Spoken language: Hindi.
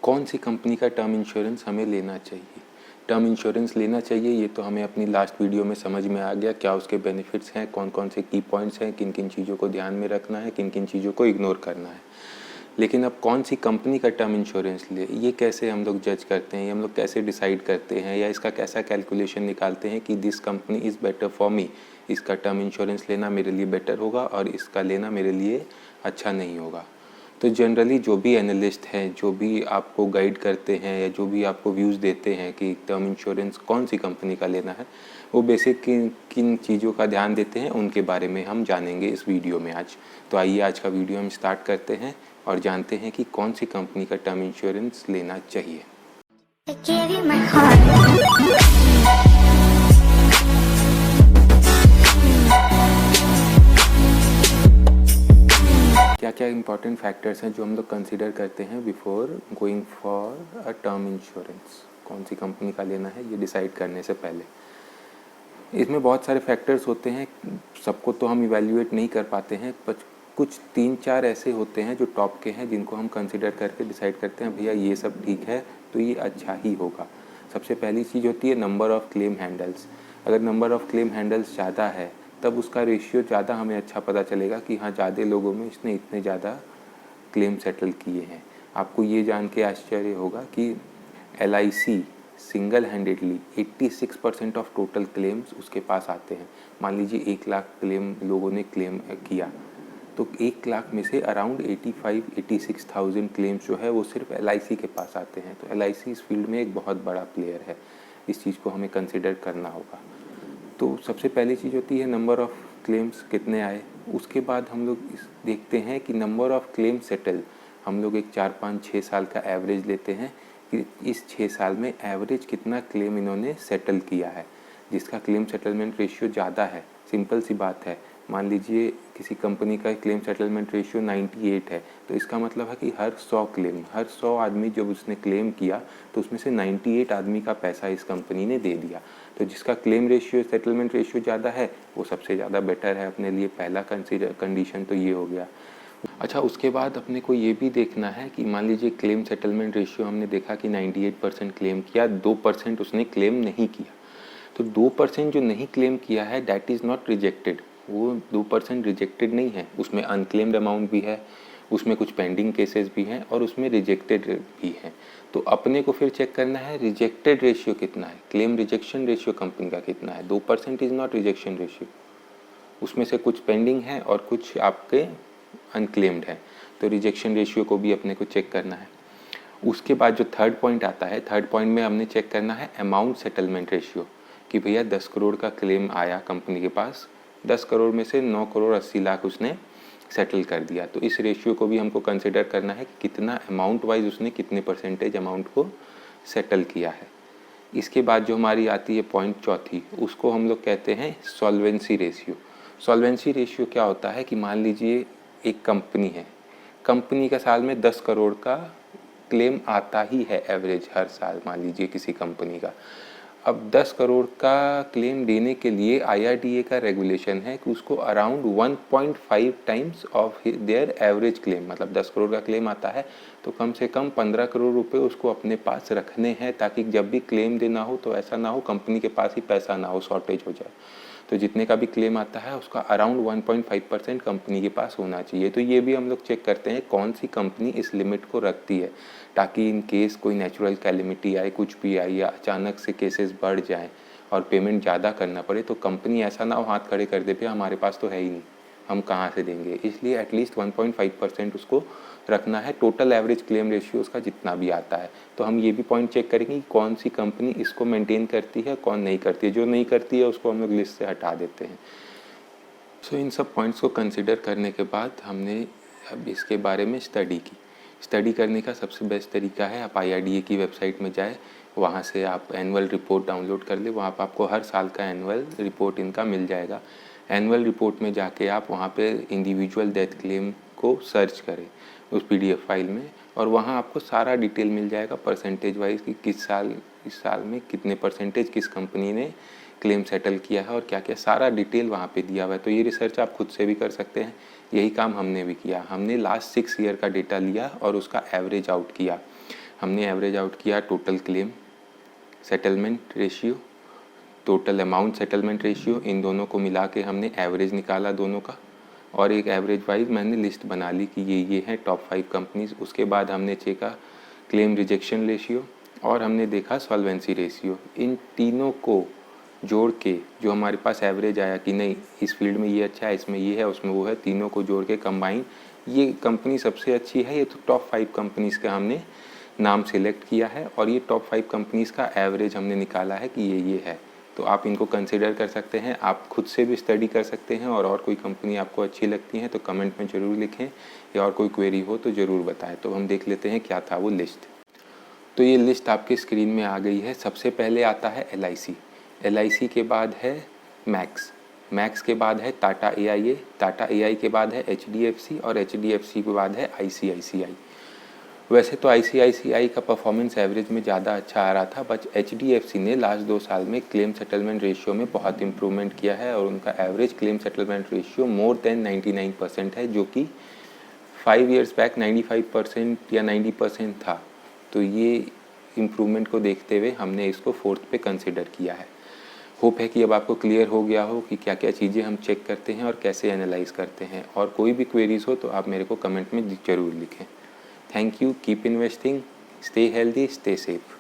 कौन सी कंपनी का टर्म इंश्योरेंस हमें लेना चाहिए। टर्म इंश्योरेंस लेना चाहिए ये तो हमें अपनी लास्ट वीडियो में समझ में आ गया, क्या उसके बेनिफिट्स हैं, कौन कौन से की पॉइंट्स हैं, किन किन चीज़ों को ध्यान में रखना है, किन किन चीज़ों को इग्नोर करना है। लेकिन अब कौन सी कंपनी का टर्म इंश्योरेंस ले, ये कैसे हम लोग जज करते हैं, ये हम लोग कैसे डिसाइड करते हैं, या इसका कैसा कैलकुलेशन निकालते हैं कि this company is better for me, इसका टर्म इंश्योरेंस लेना मेरे लिए बेटर होगा और इसका लेना मेरे लिए अच्छा नहीं होगा। तो जनरली जो भी एनालिस्ट हैं, जो भी आपको गाइड करते हैं या जो भी आपको व्यूज़ देते हैं कि टर्म इंश्योरेंस कौन सी कंपनी का लेना है, वो बेसिक किन किन चीज़ों का ध्यान देते हैं उनके बारे में हम जानेंगे इस वीडियो में आज। तो आइए आज का वीडियो हम स्टार्ट करते हैं और जानते हैं कि कौन सी कंपनी का टर्म इंश्योरेंस लेना चाहिए। क्या क्या इंपॉर्टेंट फैक्टर्स हैं जो हम लोग कंसिडर करते हैं before going for a term insurance, कौन सी कंपनी का लेना है ये डिसाइड करने से पहले। इसमें बहुत सारे फैक्टर्स होते हैं, सबको तो हम इवैल्यूएट नहीं कर पाते हैं, पर कुछ 3-4 ऐसे होते हैं जो टॉप के हैं जिनको हम कंसिडर करके डिसाइड करते हैं भैया ये सब ठीक है तो ये अच्छा ही होगा। सबसे पहली चीज़ होती है नंबर ऑफ़ क्लेम हैंडल्स। अगर नंबर ऑफ़ क्लेम हैंडल्स ज़्यादा है तब उसका रेशियो ज़्यादा हमें अच्छा पता चलेगा कि हाँ ज़्यादा लोगों में इसने इतने ज़्यादा क्लेम सेटल किए हैं। आपको ये जान के आश्चर्य होगा कि LIC single handedly 86% of total claims उसके पास आते हैं। मान लीजिए 1 लाख क्लेम लोगों ने क्लेम किया तो 1 लाख में से अराउंड 85-86,000 क्लेम्स जो है वो सिर्फ LIC के पास आते हैं। तो LIC इस फील्ड में एक बहुत बड़ा प्लेयर है, इस चीज़ को हमें कंसिडर करना होगा। तो सबसे पहली चीज़ होती है नंबर ऑफ़ क्लेम्स कितने आए। उसके बाद हम लोग देखते हैं कि नंबर ऑफ़ क्लेम सेटल, हम लोग एक 4-5-6 साल का एवरेज लेते हैं कि इस 6 साल में एवरेज कितना क्लेम इन्होंने सेटल किया है। जिसका क्लेम सेटलमेंट रेशियो ज़्यादा है, सिंपल सी बात है, मान लीजिए किसी कंपनी का क्लेम सेटलमेंट रेशियो 98 है तो इसका मतलब है कि हर 100 आदमी जब उसने क्लेम किया तो उसमें से 98 आदमी का पैसा इस कंपनी ने दे दिया। तो जिसका क्लेम रेशियो सेटलमेंट रेशियो ज़्यादा है वो सबसे ज़्यादा बेटर है अपने लिए। पहला कंडीशन तो ये हो गया। अच्छा, उसके बाद अपने को ये भी देखना है कि मान लीजिए क्लेम सेटलमेंट रेशियो हमने देखा कि 98% क्लेम किया, 2% उसने क्लेम नहीं किया। तो 2% जो नहीं क्लेम किया है दैट इज़ नॉट रिजेक्टेड, वो 2% रिजेक्टेड नहीं है, उसमें अनक्लेम्ड अमाउंट भी है, उसमें कुछ पेंडिंग केसेस भी हैं और उसमें रिजेक्टेड भी हैं। तो अपने को फिर चेक करना है रिजेक्टेड रेशियो कितना है, क्लेम रिजेक्शन रेशियो कंपनी का कितना है। 2% इज़ नॉट रिजेक्शन रेशियो, उसमें से कुछ पेंडिंग है और कुछ आपके अनक्लेम्ड है, तो रिजेक्शन रेशियो को भी अपने को चेक करना है। उसके बाद जो थर्ड पॉइंट आता है, थर्ड पॉइंट में हमने चेक करना है अमाउंट सेटलमेंट रेशियो, कि भैया 10 करोड़ का क्लेम आया कंपनी के पास, 10 करोड़ में से 9 करोड़ 80 लाख उसने सेटल कर दिया। तो इस रेशियो को भी हमको कंसिडर करना है कि कितना अमाउंट वाइज उसने कितने परसेंटेज अमाउंट को सेटल किया है। इसके बाद जो हमारी आती है पॉइंट चौथी, उसको हम लोग कहते हैं सॉल्वेंसी रेशियो। सॉल्वेंसी रेशियो क्या होता है कि मान लीजिए एक कंपनी है, कंपनी का साल में 10 करोड़ का क्लेम आता ही है एवरेज हर साल, मान लीजिए किसी कंपनी का। अब 10 करोड़ का क्लेम देने के लिए IRDA का रेगुलेशन है कि उसको around 1.5 times of their average claim, मतलब 10 करोड़ का क्लेम आता है तो कम से कम 15 करोड़ रुपए उसको अपने पास रखने हैं, ताकि जब भी क्लेम देना हो तो ऐसा ना हो कंपनी के पास ही पैसा ना हो, शॉर्टेज हो जाए। तो जितने का भी क्लेम आता है उसका अराउंड 1.5% कंपनी के पास होना चाहिए। तो ये भी हम लोग चेक करते हैं कौन सी कंपनी इस लिमिट को रखती है, ताकि इन केस कोई नेचुरल कैलेमिटी आए, कुछ भी आए या अचानक से केसेस बढ़ जाएं और पेमेंट ज़्यादा करना पड़े तो कंपनी ऐसा ना हो हाथ खड़े कर दे भैया हमारे पास तो है ही नहीं, हम कहाँ से देंगे। इसलिए एटलीस्ट 1.5% उसको रखना है, टोटल एवरेज क्लेम रेशियो उसका जितना भी आता है। तो हम ये भी पॉइंट चेक करेंगे कि कौन सी कंपनी इसको मेंटेन करती है, कौन नहीं करती है। जो नहीं करती है उसको हम लोग लिस्ट से हटा देते हैं। सो इन सब पॉइंट्स को कंसिडर करने के बाद हमने अब इसके बारे में स्टडी करने का सबसे बेस्ट तरीका है आप IRDA की वेबसाइट में जाए, वहाँ से आप एनुअल रिपोर्ट डाउनलोड कर ले, वहाँ पर आपको हर साल का एनुअल रिपोर्ट इनका मिल जाएगा। एनुअल रिपोर्ट में जाके आप वहाँ पे इंडिविजुअल डेथ क्लेम को सर्च करें उस PDF फाइल में, और वहाँ आपको सारा डिटेल मिल जाएगा परसेंटेज वाइज कि इस साल में कितने परसेंटेज किस कंपनी ने क्लेम सेटल किया है और क्या क्या, सारा डिटेल वहाँ पे दिया हुआ है। तो ये रिसर्च आप खुद से भी कर सकते हैं, यही काम हमने भी किया। हमने लास्ट 6 ईयर का डेटा लिया और उसका एवरेज आउट किया। हमने एवरेज आउट किया total claim settlement ratio, total amount settlement ratio, इन दोनों को मिला के हमने एवरेज निकाला दोनों का, और एक एवरेज वाइज मैंने लिस्ट बना ली कि ये हैं टॉप 5 कंपनीज। उसके बाद हमने चेका क्लेम रिजेक्शन रेशियो और हमने देखा सॉल्वेंसी रेशियो। इन तीनों को जोड़ के जो हमारे पास एवरेज आया कि नहीं इस फील्ड में ये अच्छा है, इसमें ये है, उसमें वो है, तीनों को जोड़ के कंबाइन ये कंपनी सबसे अच्छी है, ये तो टॉप 5 कंपनीज़ का हमने नाम सिलेक्ट किया है और ये टॉप 5 कंपनीज़ का एवरेज हमने निकाला है कि ये है। तो आप इनको कंसिडर कर सकते हैं, आप खुद से भी स्टडी कर सकते हैं, और कोई कंपनी आपको अच्छी लगती है तो कमेंट में ज़रूर लिखें, या और कोई क्वेरी हो तो ज़रूर बताएं। तो हम देख लेते हैं क्या था वो लिस्ट। तो ये लिस्ट आपके स्क्रीन में आ गई है। सबसे पहले आता है LIC, LIC के बाद है मैक्स, मैक्स के बाद है टाटा AIA, टाटा AI के बाद है HDFC और HDFC के बाद है ICICI। वैसे तो ICICI का परफॉर्मेंस एवरेज में ज़्यादा अच्छा आ रहा था, बट HDFC ने लास्ट 2 साल में क्लेम सेटलमेंट रेशियो में बहुत इंप्रूवमेंट किया है और उनका average claim settlement ratio more than 99% है, जो कि 5 ईयर्स बैक 95% या 90% था। तो ये इम्प्रूवमेंट को देखते हुए हमने इसको 4th पे कंसिडर किया है। होप है कि अब आपको क्लियर हो गया हो कि क्या क्या चीज़ें हम चेक करते हैं और कैसे एनालाइज करते हैं, और कोई भी क्वेरीज हो तो आप मेरे को कमेंट में ज़रूर लिखें। Thank you. Keep investing. Stay healthy. Stay safe.